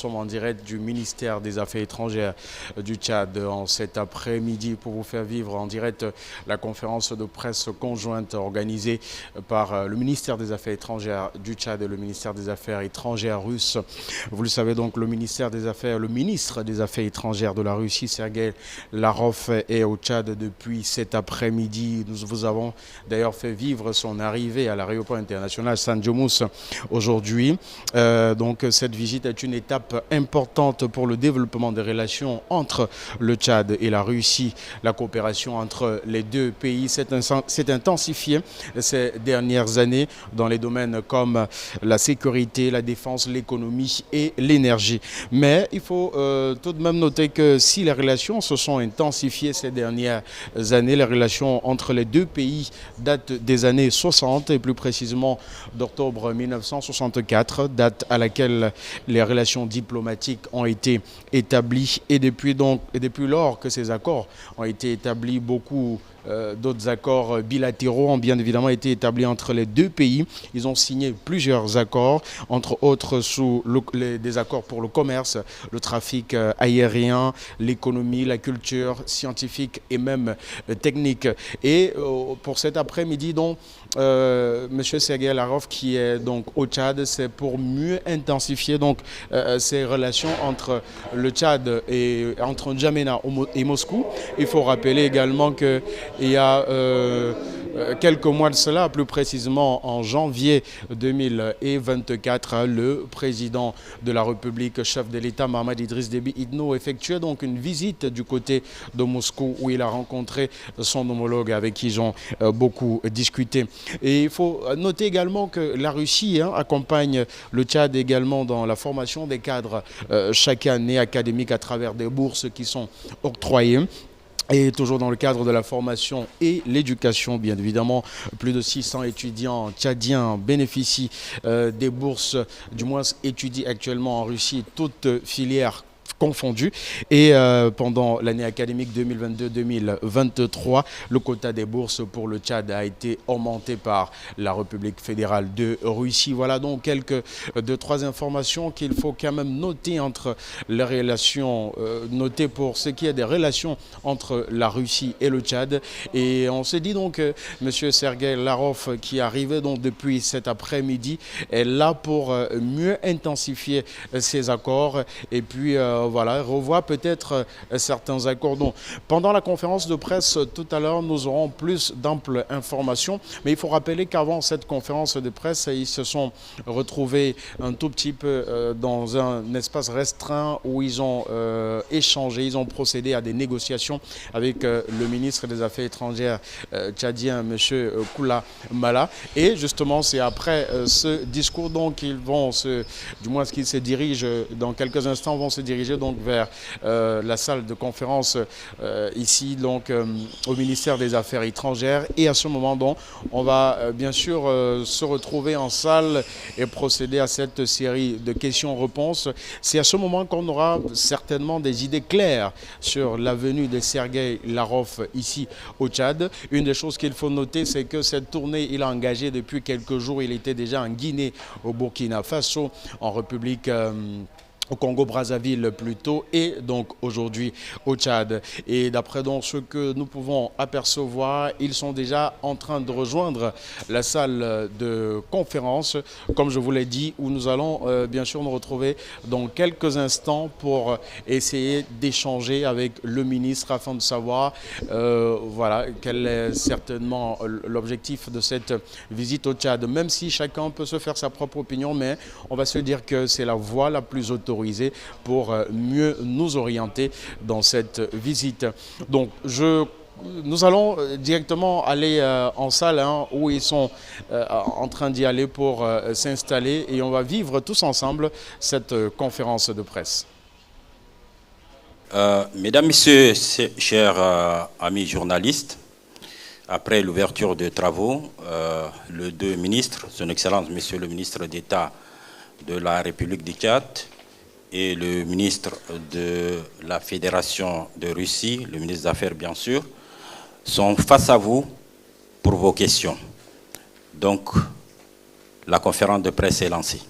sommes en direct du ministère des Affaires étrangères du Tchad en cet après-midi pour vous faire vivre en direct la conférence de presse conjointe organisée par le ministère des Affaires étrangères du Tchad et le ministère des Affaires étrangères russe. Vous le savez donc, le ministre des Affaires étrangères de la Russie, Sergueï Lavrov, est au Tchad depuis cet après-midi. Nous vous avons d'ailleurs fait vivre son arrivée à l'aéroport international San-Jomous aujourd'hui. Donc cette visite est une étape importante pour le développement des relations entre le Tchad et la Russie. La coopération entre les deux pays s'est intensifiée ces dernières années dans les domaines comme la sécurité, la défense, l'économie et l'énergie. Mais il faut tout de même noter que si les relations se sont intensifiées ces dernières années, les relations entre les deux pays datent des années 60 et plus précisément d'octobre 1964, date à laquelle les relations diplomatiques ont été établies et depuis lors que ces accords ont été établis, beaucoup d'autres accords bilatéraux ont bien évidemment été établis entre les deux pays. Ils ont signé plusieurs accords, entre autres des accords pour le commerce, le trafic aérien, l'économie, la culture scientifique et même technique. Et pour cet après-midi, donc, M. Sergueï Lavrov qui est donc au Tchad, c'est pour mieux intensifier donc ces relations entre le Tchad et entre N'Djamena et Moscou. Il faut rappeler également qu'il y a quelques mois de cela, plus précisément en janvier 2024, le président de la République, chef de l'État, Mohamed Idriss Déby Itno, effectuait donc une visite du côté de Moscou où il a rencontré son homologue avec qui ils ont beaucoup discuté. Et il faut noter également que la Russie accompagne le Tchad également dans la formation des cadres chaque année académique à travers des bourses qui sont octroyées. Et toujours dans le cadre de la formation et l'éducation, bien évidemment, plus de 600 étudiants tchadiens bénéficient des bourses, du moins étudient actuellement en Russie, toutes filières confondues. Et pendant l'année académique 2022-2023, le quota des bourses pour le Tchad a été augmenté par la République fédérale de Russie. Voilà donc deux, trois informations qu'il faut quand même noter entre les relations, noter pour ce qui est des relations entre la Russie et le Tchad. Et on s'est dit donc que M. Sergueï Lavrov, qui est arrivé donc depuis cet après-midi, est là pour mieux intensifier ces accords et puis voilà, revoit peut-être certains accords. Donc, pendant la conférence de presse tout à l'heure, nous aurons plus d'amples informations. Mais il faut rappeler qu'avant cette conférence de presse, ils se sont retrouvés un tout petit peu dans un espace restreint où ils ont échangé, ils ont procédé à des négociations avec le ministre des Affaires étrangères tchadien, M. Koula Mala. Et justement, c'est après ce discours donc qu'ils vont du moins ce qu'ils se dirigent dans quelques instants, vont se diriger donc vers la salle de conférence ici donc au ministère des Affaires étrangères. Et à ce moment donc on va bien sûr se retrouver en salle et procéder à cette série de questions-réponses. C'est à ce moment qu'on aura certainement des idées claires sur la venue de Sergueï Lavrov ici au Tchad. Une des choses qu'il faut noter, c'est que cette tournée, il a engagé depuis quelques jours. Il était déjà en Guinée, au Burkina Faso, en République au Congo-Brazzaville plutôt, et donc aujourd'hui au Tchad. Et d'après donc ce que nous pouvons apercevoir, ils sont déjà en train de rejoindre la salle de conférence, comme je vous l'ai dit, où nous allons bien sûr nous retrouver dans quelques instants pour essayer d'échanger avec le ministre afin de savoir voilà, quel est certainement l'objectif de cette visite au Tchad. Même si chacun peut se faire sa propre opinion, mais on va se dire que c'est la voie la plus autorisée pour mieux nous orienter dans cette visite. Donc, nous allons directement aller en salle où ils sont en train d'y aller pour s'installer et on va vivre tous ensemble cette conférence de presse. Mesdames, Messieurs, chers amis journalistes, après l'ouverture des travaux, les deux ministres, Son Excellence, Monsieur le ministre d'État de la République du Tchad et le ministre de la Fédération de Russie, le ministre des Affaires bien sûr, sont face à vous pour vos questions. Donc, la conférence de presse est lancée.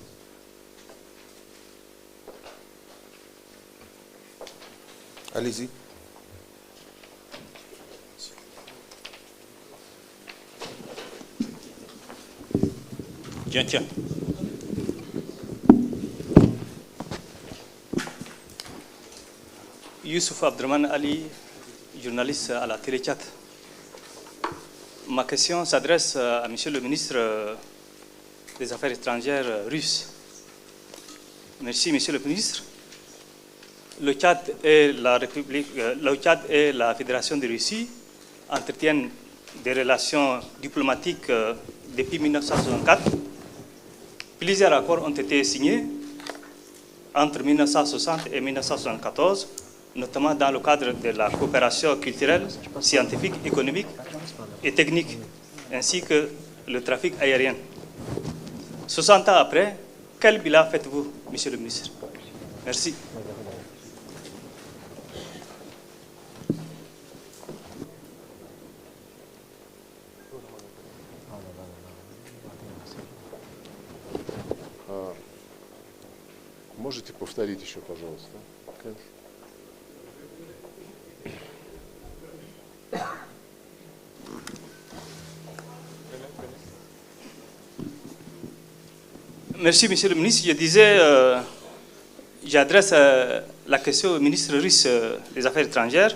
Allez-y. Tiens. Youssouf Abdraman Ali, journaliste à la Télé 4. Ma question s'adresse à Monsieur le ministre des Affaires étrangères russe. Merci, Monsieur le ministre. Le Tchad et la Fédération de Russie entretiennent des relations diplomatiques depuis 1964. Plusieurs accords ont été signés entre 1960 et 1974, notamment dans le cadre de la coopération culturelle, scientifique, économique et technique, ainsi que le trafic aérien. 60 ans après, quel bilan faites-vous, Monsieur le ministre? Merci. Можете повторить еще, пожалуйста? Merci, Monsieur le ministre. Je disais, j'adresse la question au ministre russe des Affaires étrangères.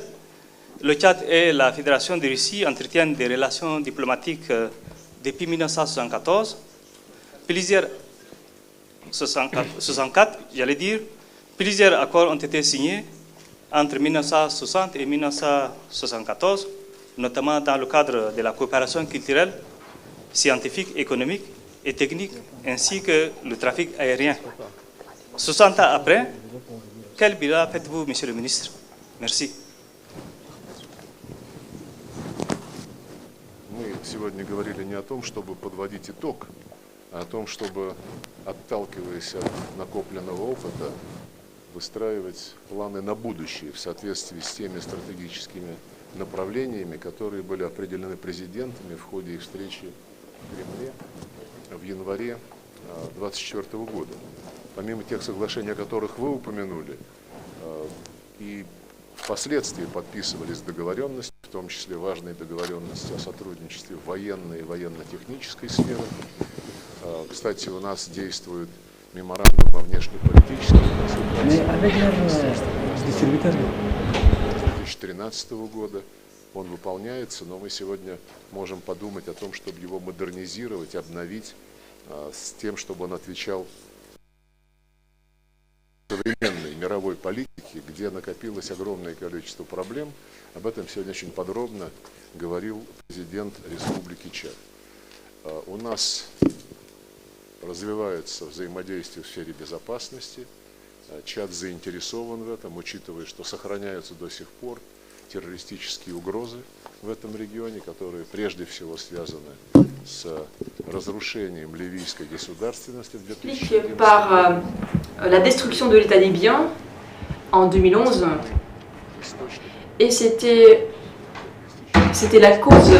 Le Tchad et la Fédération de Russie entretiennent des relations diplomatiques depuis 1974. Plusieurs 64, j'allais dire, plusieurs accords ont été signés entre 1960 et 1974, notamment dans le cadre de la coopération culturelle, scientifique, économique et technique, ainsi que le trafic aérien. 60 ans après, quel bilan faites-vous, Monsieur le ministre? Merci. Мы сегодня говорили не о том, чтобы подводить итог, а о том, чтобы, отталкиваясь от накопленного опыта, выстраивать планы на будущее в соответствии с теми стратегическими направлениями, которые были определены президентами в ходе их встречи в Кремле в январе 2024 года. Помимо тех соглашений, о которых вы упомянули, и впоследствии подписывались договоренности, в том числе важные договоренности о сотрудничестве в военной и военно-технической сфере. Кстати, у нас действует меморандум о внешнеполитических консультациях 2013 года. Он выполняется, но мы сегодня можем подумать о том, чтобы его модернизировать, обновить, с тем, чтобы он отвечал современной мировой политике, где накопилось огромное количество проблем. Об этом сегодня очень подробно говорил президент Республики Чад. У нас развивается взаимодействие в сфере безопасности. Чад заинтересован в этом, учитывая, что сохраняются до сих пор террористические угрозы в этом регионе, которые прежде всего связаны с разрушением ливийской государственности в 2011 par la destruction de l'État libyen en 2011, et c'était la cause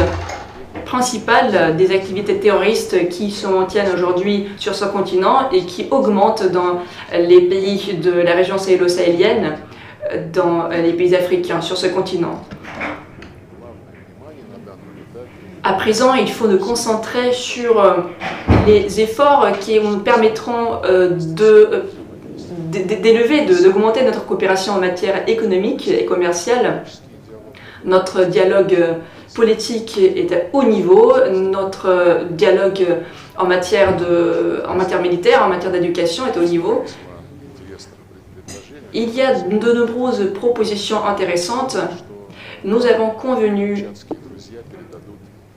principale des activités terroristes qui se maintiennent aujourd'hui sur ce continent et qui augmentent dans les pays de la région sahélo-sahélienne, dans les pays africains sur ce continent. À présent, il faut nous concentrer sur les efforts qui nous permettront d'élever, d'augmenter notre coopération en matière économique et commerciale. Notre dialogue politique est à haut niveau, notre dialogue en matière militaire, en matière d'éducation est à haut niveau. Il y a de nombreuses propositions intéressantes. Nous avons convenu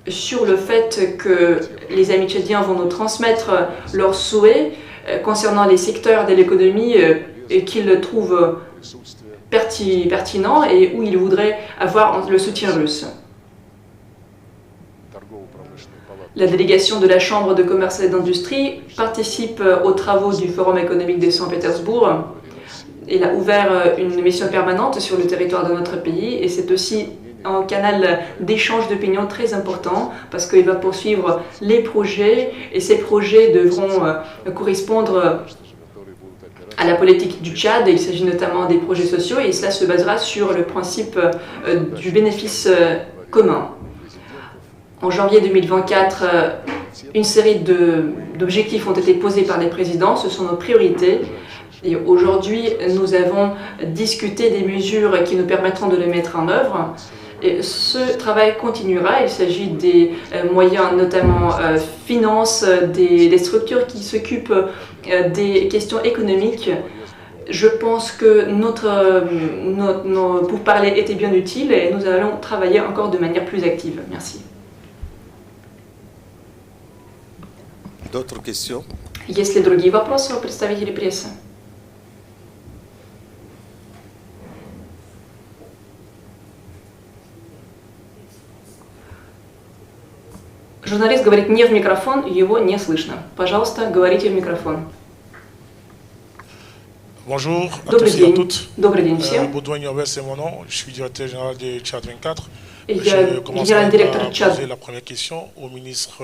sur le fait que les amis tchadiens vont nous transmettre leurs souhaits concernant les secteurs de l'économie qu'ils trouvent pertinents et où ils voudraient avoir le soutien russe. La délégation de la Chambre de commerce et d'industrie participe aux travaux du Forum économique de Saint-Pétersbourg. Il a ouvert une mission permanente sur le territoire de notre pays et c'est aussi un canal d'échange d'opinions très important parce qu'il va poursuivre les projets et ces projets devront correspondre à la politique du Tchad. Il s'agit notamment des projets sociaux et cela se basera sur le principe du bénéfice commun. En janvier 2024, une série d'objectifs ont été posés par les présidents, ce sont nos priorités. Et aujourd'hui, nous avons discuté des mesures qui nous permettront de les mettre en œuvre. Et ce travail continuera. Il s'agit des moyens, notamment finances, des structures qui s'occupent des questions économiques. Je pense que nos pourparlers étaient bien utiles et nous allons travailler encore de manière plus active. Merci. D'autres questions? Есть ли другие вопросы у представителей прессы? Журналист говорит не в микрофон, его не слышно. Пожалуйста, говорите в микрофон. Bonjour à Добрый tous et à день. toutes. Добрый день всем. Baudouin Niobel, c'est mon nom. Je suis directeur général de Tchad 24. Я Je commence генеральный директор par Tchad. poser la première question au ministre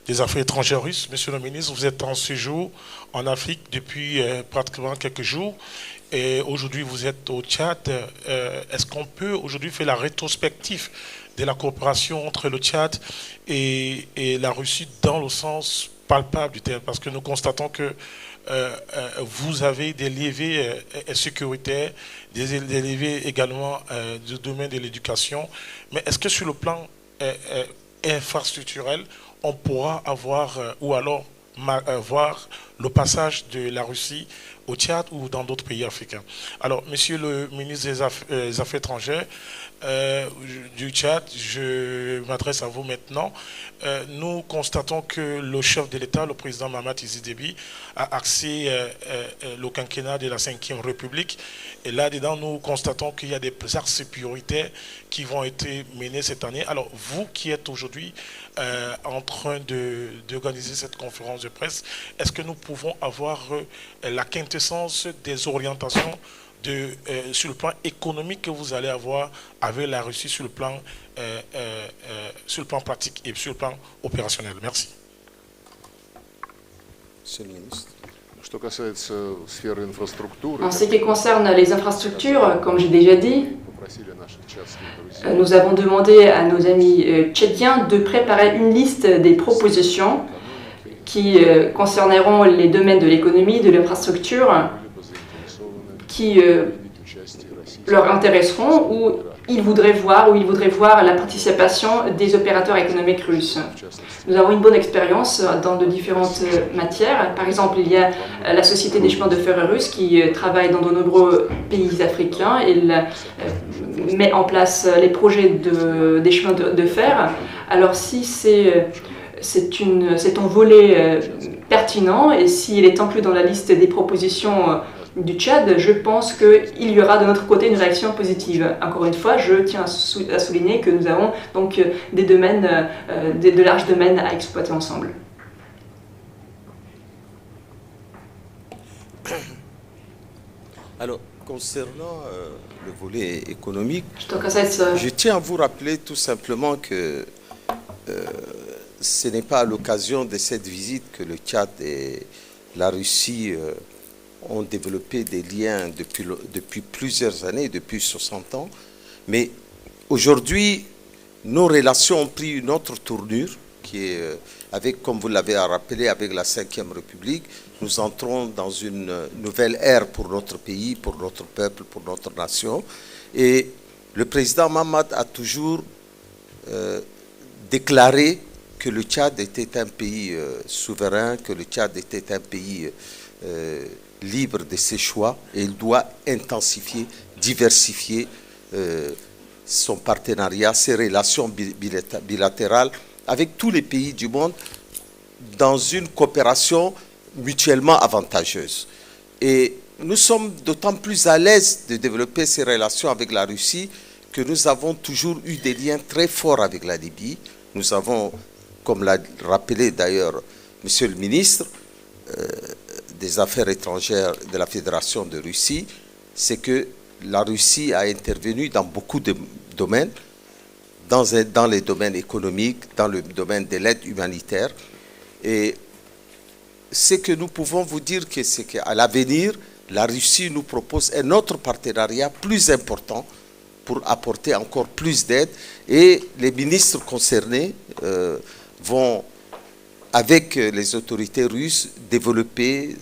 des Affaires étrangères russe. Monsieur le ministre, vous êtes en séjour en Afrique depuis pratiquement quelques jours. Et aujourd'hui, vous êtes au Tchad. Est-ce qu'on peut aujourd'hui faire la rétrospective de la coopération entre le Tchad et la Russie dans le sens palpable du terme? Parce que nous constatons que vous avez des leviers sécuritaires, des leviers également du domaine de l'éducation. Mais est-ce que sur le plan infrastructurel, on pourra avoir ou alors voir le passage de la Russie au Tchad ou dans d'autres pays africains? Alors, monsieur le ministre des Affaires étrangères du Tchad, je m'adresse à vous maintenant. Nous constatons que le chef de l'État, le président Mahamat Idriss Déby, a axé le quinquennat de la 5e République. Et là-dedans, nous constatons qu'il y a des axes prioritaires qui vont être menés cette année. Alors, vous qui êtes aujourd'hui en train d'organiser cette conférence de presse, est-ce que nous pouvons avoir la quintessence des orientations sur le plan économique que vous allez avoir avec la Russie sur le plan pratique et sur le plan opérationnel? Merci. Monsieur le ministre. Что касается сферы инфраструктуры, En ce qui concerne les infrastructures, comme j'ai déjà dit, попросили наших тчадских друзей nous avons demandé à nos amis tchadiens de préparer une liste des propositions qui concerneront les domaines de l'économie, de l'infrastructure, qui leur intéresseront ou ils voudraient voir la participation des opérateurs économiques russes. Nous avons une bonne expérience dans de différentes matières. Par exemple, il y a la Société des chemins de fer russe qui travaille dans de nombreux pays africains. Elle met en place les projets des chemins de fer. Alors si c'est un volet pertinent et s'il est inclus dans la liste des propositions du Tchad, je pense qu'il y aura de notre côté une réaction positive. Encore une fois, je tiens à souligner que nous avons donc des domaines, de larges domaines à exploiter ensemble. Alors, concernant le volet économique, Что касается je tiens à vous rappeler tout simplement que ce n'est pas à l'occasion de cette visite que le Tchad et la Russie ont développé des liens depuis plusieurs années, depuis 60 ans. Mais aujourd'hui, nos relations ont pris une autre tournure qui est avec, comme vous l'avez rappelé, avec la 5e République. Nous entrons dans une nouvelle ère pour notre pays, pour notre peuple, pour notre nation. Et le président Mahamat a toujours déclaré que le Tchad était un pays souverain, que le Tchad était un pays libre de ses choix, et il doit intensifier, diversifier son partenariat, ses relations bilatérales avec tous les pays du monde dans une coopération mutuellement avantageuse. Et nous sommes d'autant plus à l'aise de développer ces relations avec la Russie que nous avons toujours eu des liens très forts avec la Libye. Nous avons, comme l'a rappelé d'ailleurs Monsieur le ministre des Affaires étrangères de la Fédération de Russie, c'est que la Russie a intervenu dans beaucoup de domaines, dans les domaines économiques, dans le domaine de l'aide humanitaire. Et ce que nous pouvons vous dire, c'est qu'à l'avenir, la Russie nous propose un autre partenariat plus important pour apporter encore plus d'aide. Et les ministres concernés vont, avec les autorités russes, développer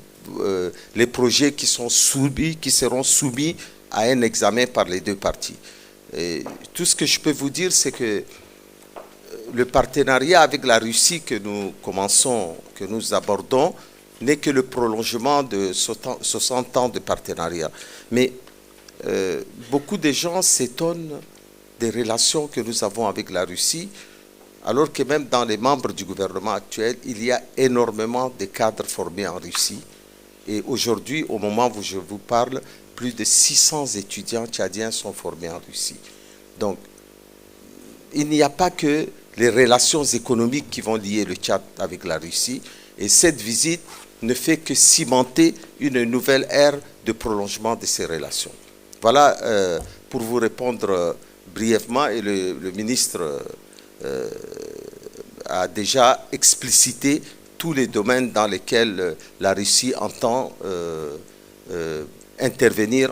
les projets qui seront soumis à un examen par les deux parties. Et tout ce que je peux vous dire, c'est que le partenariat avec la Russie que nous commençons, que nous abordons, n'est que le prolongement de 60 ans de partenariat. Mais beaucoup de gens s'étonnent des relations que nous avons avec la Russie, alors que même dans les membres du gouvernement actuel, il y a énormément de cadres formés en Russie. Et aujourd'hui, au moment où je vous parle, plus de 600 étudiants tchadiens sont formés en Russie. Donc, il n'y a pas que les relations économiques qui vont lier le Tchad avec la Russie. Et cette visite ne fait que cimenter une nouvelle ère de prolongement de ces relations. Voilà pour vous répondre brièvement. Et le ministre a déjà explicité tous les domaines dans lesquels la Russie entend intervenir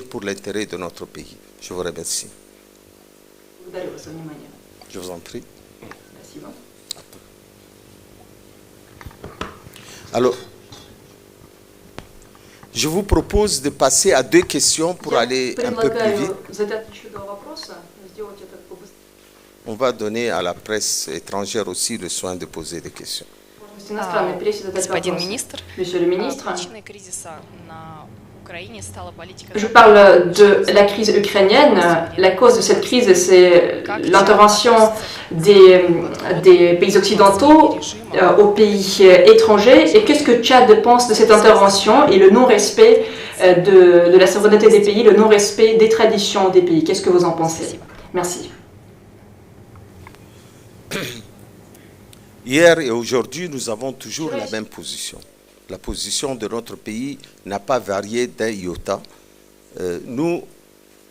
pour l'intérêt de notre pays. Je vous remercie. Je vous en prie. Alors, je vous propose de passer à 2 questions pour aller un peu plus vite. On va donner à la presse étrangère aussi le soin de poser des questions. Господин министр, Monsieur le ministre, причиной кризиса на Украине стала политика. je parle de la crise ukrainienne. La cause de cette crise, c'est l'intervention des pays occidentaux aux pays étrangers. Et qu'est-ce que Tchad pense de cette intervention et le non-respect de la souveraineté des pays, le non-respect des traditions des pays? Qu'est-ce que vous en pensez? Merci. Hier et aujourd'hui, nous avons toujours la même position. La position de notre pays n'a pas varié d'un iota. Nous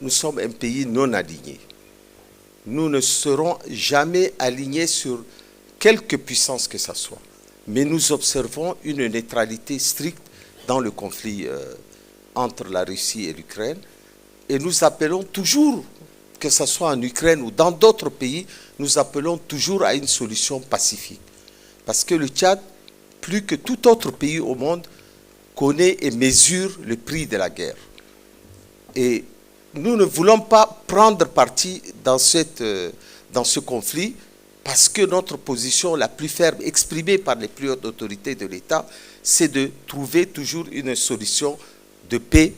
sommes un pays non aligné. Nous ne serons jamais alignés sur quelque puissance que ce soit. Mais nous observons une neutralité stricte dans le conflit entre la Russie et l'Ukraine. Et nous appelons toujours, que ce soit en Ukraine ou dans d'autres pays, nous appelons toujours à une solution pacifique. Parce que le Tchad, plus que tout autre pays au monde, connaît et mesure le prix de la guerre. Et nous ne voulons pas prendre parti dans ce conflit parce que notre position la plus ferme, exprimée par les plus hautes autorités de l'État, c'est de trouver toujours une solution de paix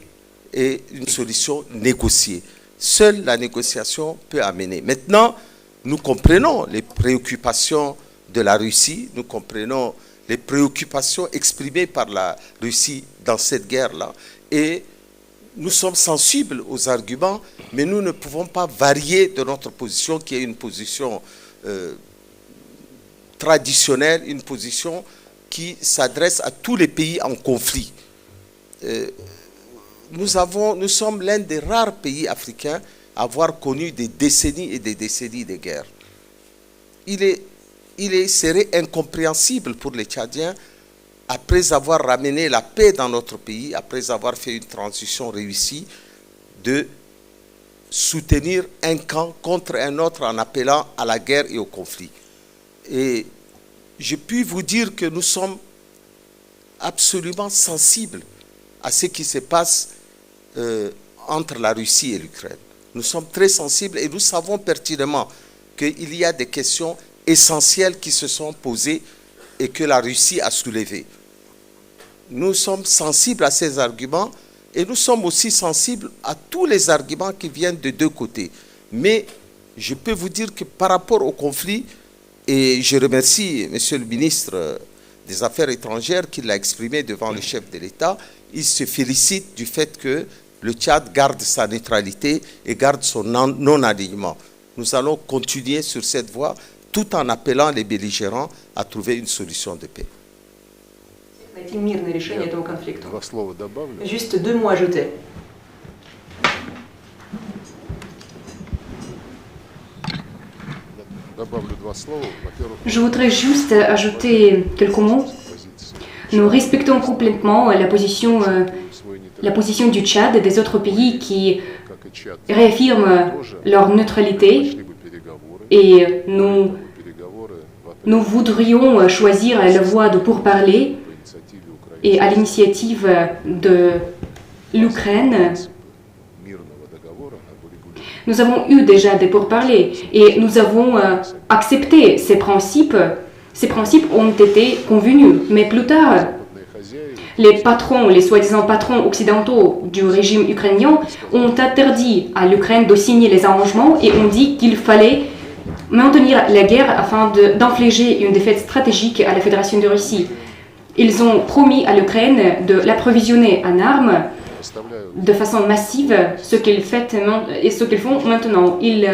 et une solution négociée. Seule la négociation peut amener. Maintenant, nous comprenons les préoccupations de la Russie, nous comprenons les préoccupations exprimées par la Russie dans cette guerre-là. Et nous sommes sensibles aux arguments, mais nous ne pouvons pas varier de notre position, qui est une position traditionnelle, une position qui s'adresse à tous les pays en conflit. Nous sommes l'un des rares pays africains à avoir connu des décennies et des décennies de guerre. Il serait incompréhensible pour les Tchadiens, après avoir ramené la paix dans notre pays, après avoir fait une transition réussie, de soutenir un camp contre un autre en appelant à la guerre et au conflit. Et je puis vous dire que nous sommes absolument sensibles à ce qui se passe entre la Russie et l'Ukraine. Nous sommes très sensibles et nous savons pertinemment qu'il y a des questions essentielles qui se sont posées et que la Russie a soulevées. Nous sommes sensibles à ces arguments et nous sommes aussi sensibles à tous les arguments qui viennent de deux côtés. Mais je peux vous dire que par rapport au conflit, et je remercie Monsieur le ministre des Affaires étrangères qui l'a exprimé devant le chef de l'État, il se félicite du fait que le Tchad garde sa neutralité et garde son non-alignement. Nous allons continuer sur cette voie tout en appelant les belligérants à trouver une solution de paix. Juste 2 mots ajoutés. Je voudrais juste ajouter quelques mots. Nous respectons complètement la position la position du Tchad et des autres pays qui réaffirment leur neutralité et nous voudrions choisir la voie de pourparlers et à l'initiative de l'Ukraine. Nous avons eu déjà des pourparlers et nous avons accepté ces principes. Ces principes ont été convenus, mais plus tard, les patrons, les soi-disant patrons occidentaux du régime ukrainien ont interdit à l'Ukraine de signer les arrangements et ont dit qu'il fallait maintenir la guerre afin d'infliger une défaite stratégique à la Fédération de Russie. Ils ont promis à l'Ukraine de l'approvisionner en armes de façon massive, ce qu'ils font maintenant. Ils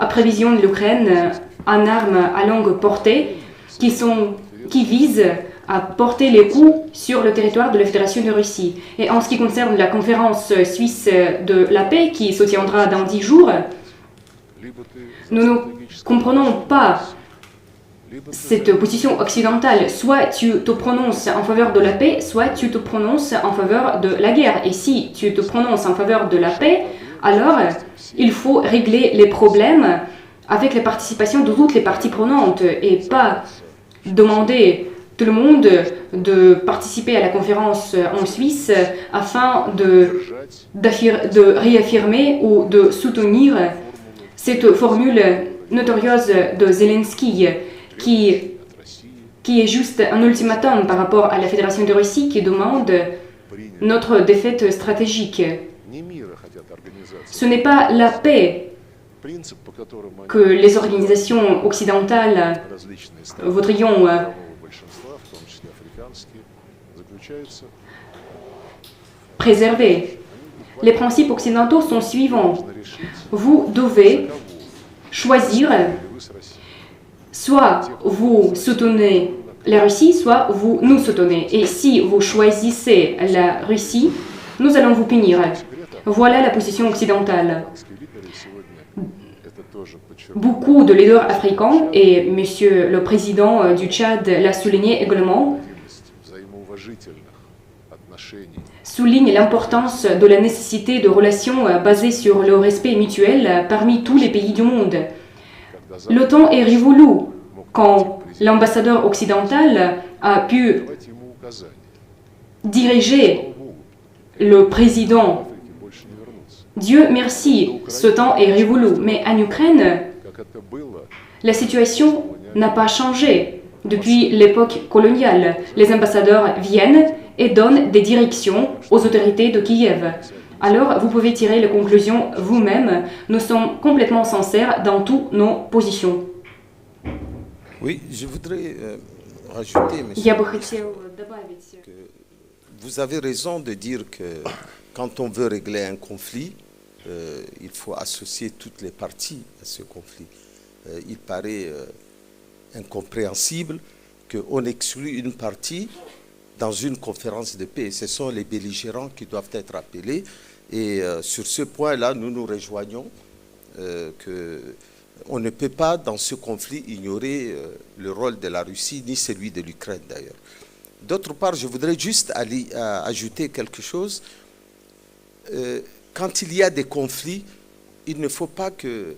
approvisionnent l'Ukraine en armes à longue portée qui visent à porter les coups sur le territoire de la Fédération de Russie. Et en ce qui concerne la conférence suisse de la paix qui se tiendra dans 10 jours, nous ne comprenons pas cette position occidentale. Soit tu te prononces en faveur de la paix, soit tu te prononces en faveur de la guerre. Et si tu te prononces en faveur de la paix, alors il faut régler les problèmes avec la participation de toutes les parties prenantes et pas demander tout le monde de participer à la conférence en Suisse afin de réaffirmer ou de soutenir cette formule notorieuse de Zelensky qui est juste un ultimatum par rapport à la Fédération de Russie qui demande notre défaite stratégique. Ce n'est pas la paix que les organisations occidentales voudrions préserver. Les principes occidentaux sont suivants. Vous devez choisir, soit vous soutenez la Russie, soit vous nous soutenez. Et si vous choisissez la Russie, nous allons vous punir. Voilà la position occidentale. Beaucoup de leaders africains, et Monsieur le Président du Tchad l'a souligné également, soulignent l'importance de la nécessité de relations basées sur le respect mutuel parmi tous les pays du monde. Le temps est révolu quand l'ambassadeur occidental a pu diriger le président. Dieu merci, ce temps est révolu. Mais en Ukraine, la situation n'a pas changé. Depuis l'époque coloniale, les ambassadeurs viennent et donnent des directions aux autorités de Kiev. Alors, vous pouvez tirer les conclusions vous-même. Nous sommes complètement sincères dans toutes nos positions. Oui, je voudrais rajouter, monsieur, que vous avez raison de dire que quand on veut régler un conflit, il faut associer toutes les parties à ce conflit. Il paraît incompréhensible qu'on exclue une partie dans une conférence de paix. Ce sont les belligérants qui doivent être appelés. Et sur ce point-là, nous nous rejoignons qu'on ne peut pas, dans ce conflit, ignorer le rôle de la Russie, ni celui de l'Ukraine d'ailleurs. D'autre part, je voudrais juste ajouter quelque chose. Quand il y a des conflits, il ne faut pas que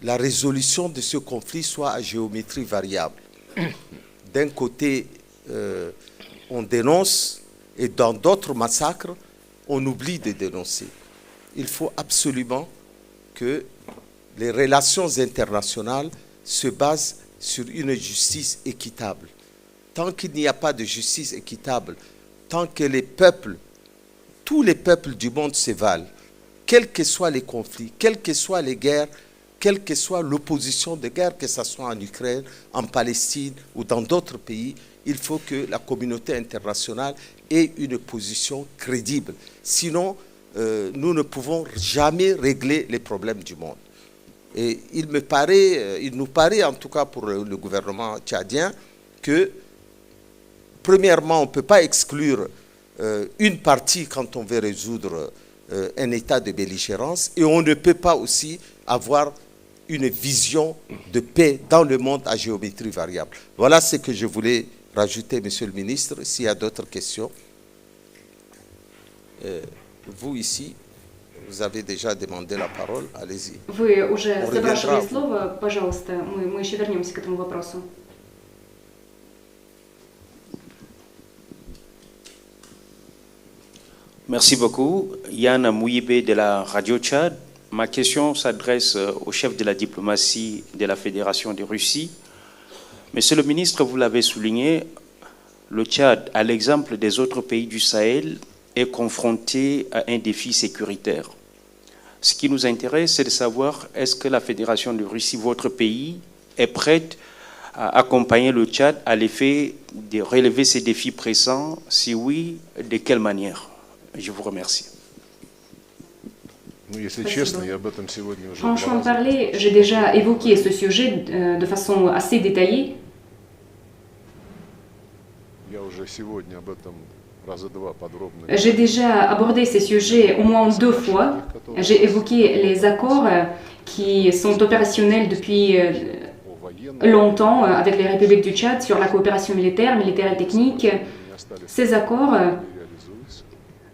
la résolution de ce conflit soit à géométrie variable. D'un côté, on dénonce, et dans d'autres massacres, on oublie de dénoncer. Il faut absolument que les relations internationales se basent sur une justice équitable. Tant qu'il n'y a pas de justice équitable, tant que les peuples, tous les peuples du monde se valent, quels que soient les conflits, quelles que soient les guerres, quelle que soit l'opposition de guerre, que ce soit en Ukraine, en Palestine ou dans d'autres pays, il faut que la communauté internationale ait une position crédible. Sinon, nous ne pouvons jamais régler les problèmes du monde. Et il nous paraît, en tout cas pour le gouvernement tchadien, que premièrement, on ne peut pas exclure une partie quand on veut résoudre un état de belligérance, et on ne peut pas aussi avoir une vision de paix dans le monde à géométrie variable. Voilà ce que je voulais rajouter, Monsieur le Ministre. S'il y a d'autres questions. Vous ici, vous avez déjà demandé la parole, allez-y. Вы уже запрашивали слово, пожалуйста, мы еще вернемся к этому вопросу. Merci beaucoup. Yann Mouibé de la Radio Tchad. Ma question s'adresse au chef de la diplomatie de la Fédération de Russie. Monsieur le ministre, vous l'avez souligné, le Tchad, à l'exemple des autres pays du Sahel, est confronté à un défi sécuritaire. Ce qui nous intéresse, c'est de savoir est-ce que la Fédération de Russie, votre pays, est prête à accompagner le Tchad à l'effet de relever ces défis pressants? Si oui, de quelle manière? Je vous remercie. Franchement parler, j'ai déjà évoqué ce sujet de façon assez détaillée. J'ai déjà abordé ces sujets au moins 2 fois. J'ai évoqué les accords qui sont opérationnels depuis longtemps avec les républiques du Tchad sur la coopération militaire et technique. Ces accords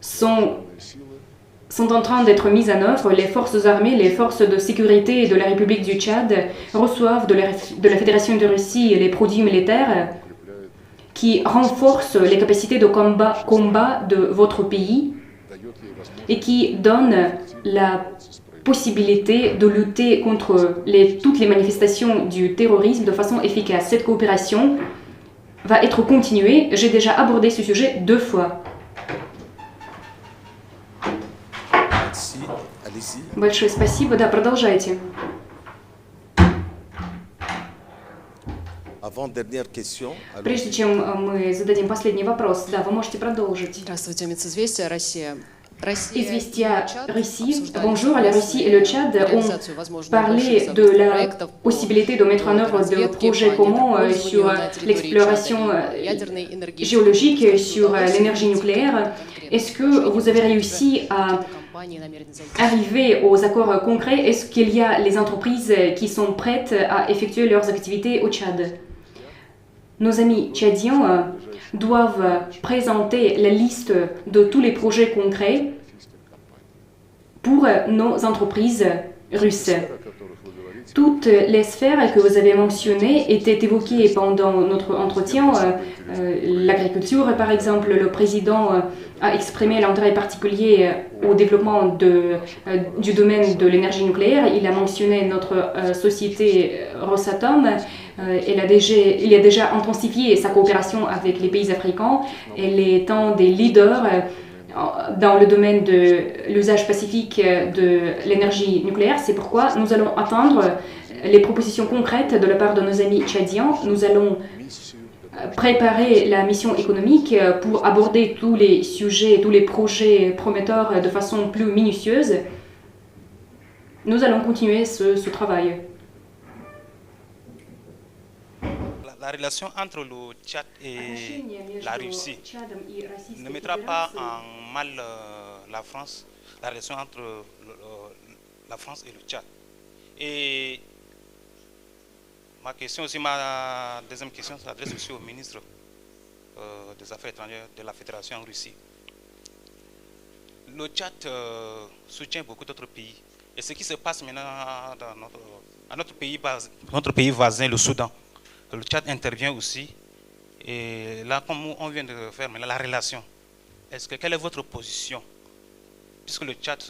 sont en train d'être mis en œuvre. Les forces armées, les forces de sécurité de la République du Tchad reçoivent de la Fédération de Russie les produits militaires qui renforcent les capacités de combat de votre pays et qui donnent la possibilité de lutter contre toutes les manifestations du terrorisme de façon efficace. Cette coopération va être continuée. J'ai déjà abordé ce sujet 2 fois. Большое спасибо. Да, продолжайте. Прежде чем мы зададим последний вопрос, да, вы можете продолжить. Здравствуйте, Мецизвестия, Россия. Известия Russie. Bonjour, la Russie et le Tchad ont parlé de la possibilité de mettre en œuvre de projets communs sur l'exploration géologique, sur l'énergie nucléaire. Est-ce que vous avez réussi à arriver aux accords concrets? Est-ce qu'il y a les entreprises qui sont prêtes à effectuer leurs activités au Tchad? Nos amis tchadiens doivent présenter la liste de tous les projets concrets pour nos entreprises russes. Toutes les sphères que vous avez mentionnées étaient évoquées pendant notre entretien. L'agriculture, par exemple, le président a exprimé l'intérêt particulier au développement du domaine de l'énergie nucléaire. Il a mentionné notre société Rosatom. Il a déjà intensifié sa coopération avec les pays africains. Elle est un des leaders dans le domaine de l'usage pacifique de l'énergie nucléaire. C'est pourquoi nous allons attendre les propositions concrètes de la part de nos amis tchadiens. Nous allons préparer la mission économique pour aborder tous les sujets, tous les projets prometteurs de façon plus minutieuse. Nous allons continuer ce travail. La relation entre le Tchad et la Russie ne mettra pas en mal la France, la relation entre la France et le Tchad. Et ma question aussi, ma deuxième question s'adresse aussi au ministre des Affaires étrangères de la Fédération Russie. Le Tchad soutient beaucoup d'autres pays. Et ce qui se passe maintenant dans notre pays voisin, le Soudan, le Tchad intervient aussi. Et là, comme on vient de faire maintenant la relation, quelle est votre position? Puisque le Tchad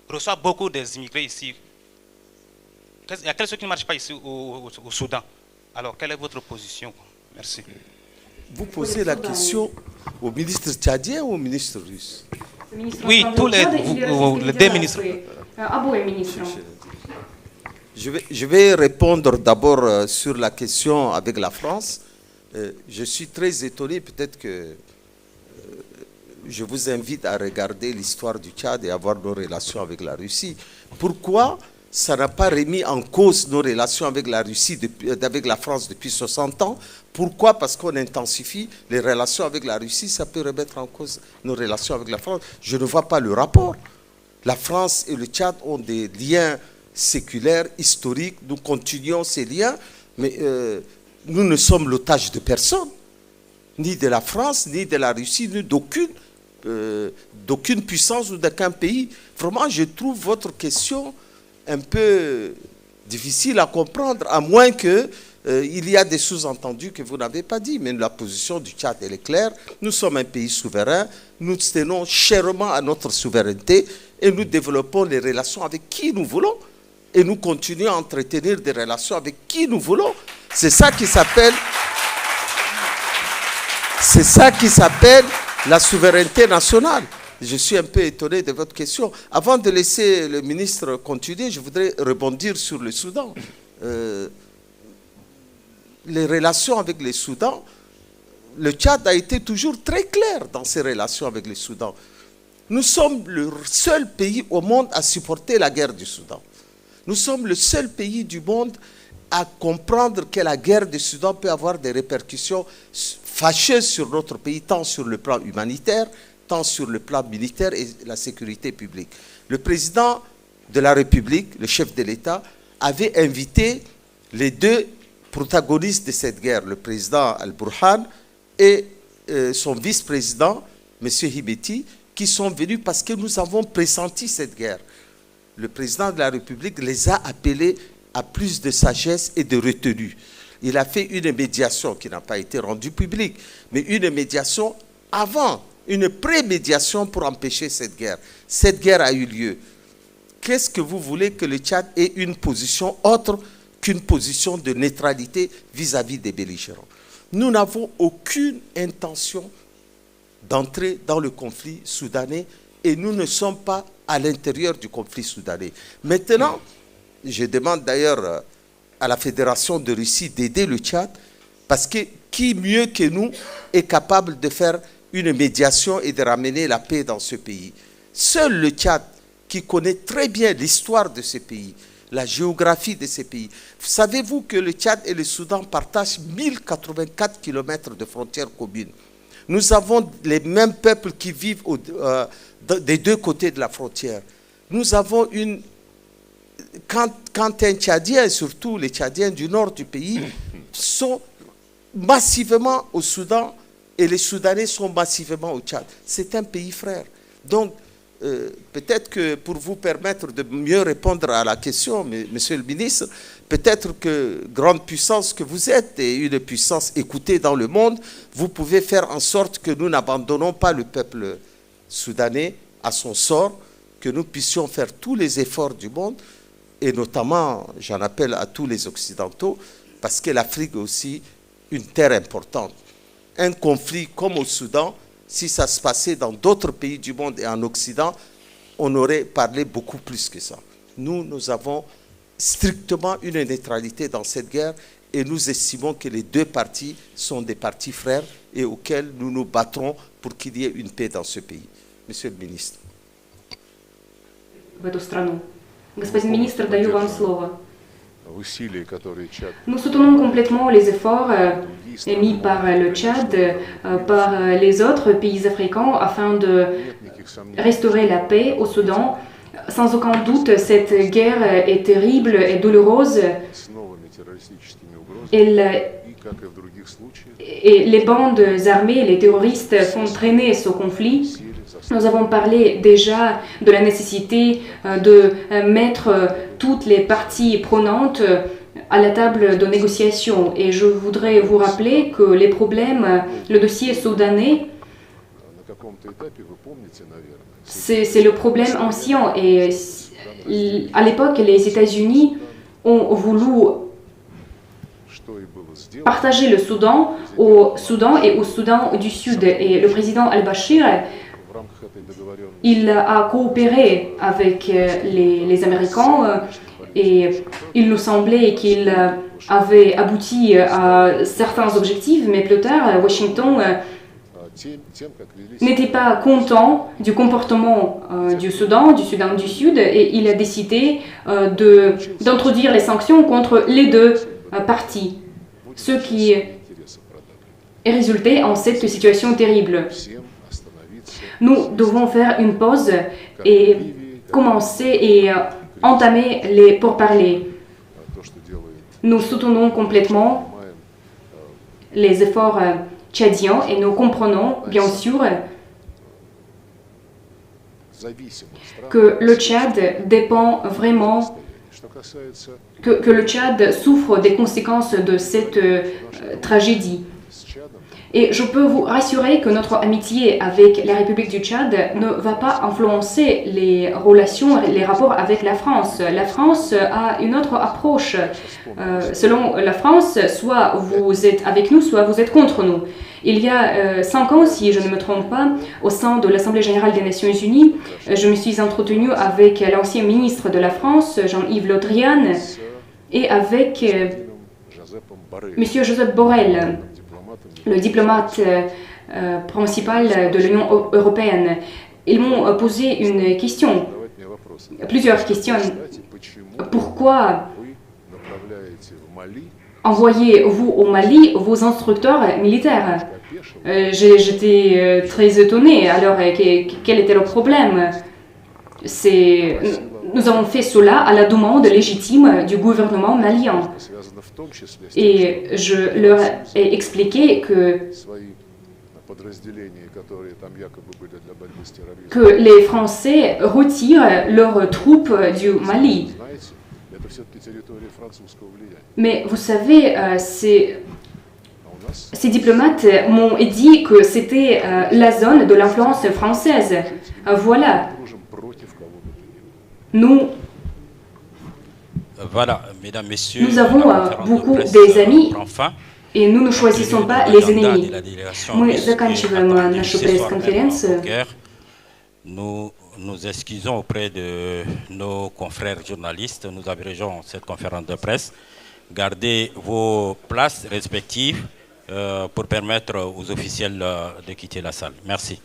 reçoit beaucoup des immigrés ici. Il y a quelque chose qui ne marche pas ici au Soudan. Alors, quelle est votre position? Merci. Vous posez la question au ministre tchadien ou au ministre russe? Oui, tous les deux ministres. Je vais répondre d'abord sur la question avec la France. Je suis très étonné, peut-être que je vous invite à regarder l'histoire du Tchad et à voir nos relations avec la Russie. Pourquoi ça n'a pas remis en cause nos relations avec la Russie, avec la France depuis 60 ans? Pourquoi? Parce qu'on intensifie les relations avec la Russie, ça peut remettre en cause nos relations avec la France. Je ne vois pas le rapport. La France et le Tchad ont des liens séculaires, historiques, nous continuons ces liens, mais nous ne sommes l'otage de personne, ni de la France, ni de la Russie, ni d'aucune. d'aucune puissance ou d'aucun pays. Vraiment, je trouve votre question un peu difficile à comprendre, à moins que il y a des sous-entendus que vous n'avez pas dit. Mais la position du Tchad, elle est claire. Nous sommes un pays souverain. Nous tenons chèrement à notre souveraineté et nous développons les relations avec qui nous voulons. Et nous continuons à entretenir des relations avec qui nous voulons. C'est ça qui s'appelle la souveraineté nationale. Je suis un peu étonné de votre question. Avant de laisser le ministre continuer, je voudrais rebondir sur le Soudan. Les relations avec le Soudan, le Tchad a été toujours très clair dans ses relations avec le Soudan. Nous sommes le seul pays au monde à supporter la guerre du Soudan. Nous sommes le seul pays du monde à comprendre que la guerre du Soudan peut avoir des répercussions fâcheuses sur notre pays, tant sur le plan humanitaire, tant sur le plan militaire et la sécurité publique. Le président de la République, le chef de l'État, avait invité les deux protagonistes de cette guerre, le président Al-Burhan et son vice-président, M. Himeti, qui sont venus parce que nous avons pressenti cette guerre. Le président de la République les a appelés à plus de sagesse et de retenue. Il a fait une médiation qui n'a pas été rendue publique, mais une médiation avant, une pré-médiation pour empêcher cette guerre. Cette guerre a eu lieu. Qu'est-ce que vous voulez que le Tchad ait une position autre qu'une position de neutralité vis-à-vis des belligérants? Nous n'avons aucune intention d'entrer dans le conflit soudanais et nous ne sommes pas à l'intérieur du conflit soudanais. Maintenant, je demande d'ailleurs à la Fédération de Russie d'aider le Tchad parce que qui mieux que nous est capable de faire une médiation et de ramener la paix dans ce pays? Seul le Tchad, qui connaît très bien l'histoire de ce pays, la géographie de ces pays. Savez-vous que le Tchad et le Soudan partagent 1084 km de frontières communes? Nous avons les mêmes peuples qui vivent des deux côtés de la frontière. Nous avons une... Quand un Tchadien, surtout les Tchadiens du nord du pays, sont massivement au Soudan et les Soudanais sont massivement au Tchad. C'est un pays frère. Donc, peut-être que pour vous permettre de mieux répondre à la question, monsieur le ministre, peut-être que grande puissance que vous êtes et une puissance écoutée dans le monde, vous pouvez faire en sorte que nous n'abandonnons pas le peuple soudanais à son sort, que nous puissions faire tous les efforts du monde, et notamment, j'en appelle à tous les Occidentaux, parce que l'Afrique est aussi une terre importante. Un conflit comme au Soudan, si ça se passait dans d'autres pays du monde et en Occident, on aurait parlé beaucoup plus que ça. Nous avons strictement une neutralité dans cette guerre et nous estimons que les deux parties sont des parties frères et auxquelles nous nous battrons pour qu'il y ait une paix dans ce pays. Monsieur le ministre. В эту страну. Господин министр, даю вам слово. Nous soutenons complètement les efforts émis par le Tchad, par les autres pays africains afin de restaurer la paix au Soudan. Sans aucun doute, cette guerre est terrible et douloureuse. Et les bandes armées, les terroristes font traîner ce conflit. Nous avons parlé déjà de la nécessité de mettre toutes les parties prenantes à la table de négociation. Et je voudrais vous rappeler que les problèmes, le dossier soudanais, c'est le problème ancien. Et à l'époque, les États-Unis ont voulu partager le Soudan au Soudan et au Soudan du Sud. Et le président al-Bashir, il a coopéré avec les Américains et il nous semblait qu'il avait abouti à certains objectifs, mais plus tard, Washington n'était pas content du comportement du Soudan du Sud et il a décidé d'introduire les sanctions contre les deux parties, ce qui est résulté en cette situation terrible. Nous devons faire une pause et commencer et entamer les pourparlers. Nous soutenons complètement les efforts tchadiens et nous comprenons bien sûr que le Tchad dépend vraiment, que le Tchad souffre des conséquences de cette tragédie. Et je peux vous rassurer que notre amitié avec la République du Tchad ne va pas influencer les relations, les rapports avec la France. La France a une autre approche. Selon la France, soit vous êtes avec nous, soit vous êtes contre nous. Il y a 5 ans, si je ne me trompe pas, au sein de l'Assemblée générale des Nations unies, je me suis entretenue avec l'ancien ministre de la France, Jean-Yves Le Drian, et avec M. Joseph Borrell, le diplomate principal de l'Union européenne. Ils m'ont posé une question, plusieurs questions. Pourquoi envoyez-vous au Mali vos instructeurs militaires? J'étais très étonnée. Alors, quel était le problème? Nous avons fait cela à la demande légitime du gouvernement malien. Et je leur ai expliqué que les Français retirent leurs troupes du Mali. Mais vous savez, ces diplomates m'ont dit que c'était la zone de l'influence française. Voilà. Voilà, mesdames, messieurs, nous avons beaucoup des amis и nous ne choisissons pas les ennemis. Мы заканчиваем нашу пресс-конференцию. Nous nous excusons auprès de nos confrères journalistes. Nous abrégeons cette conférence de presse. Gardez vos places respectives pour permettre aux officiels de quitter la salle. Merci.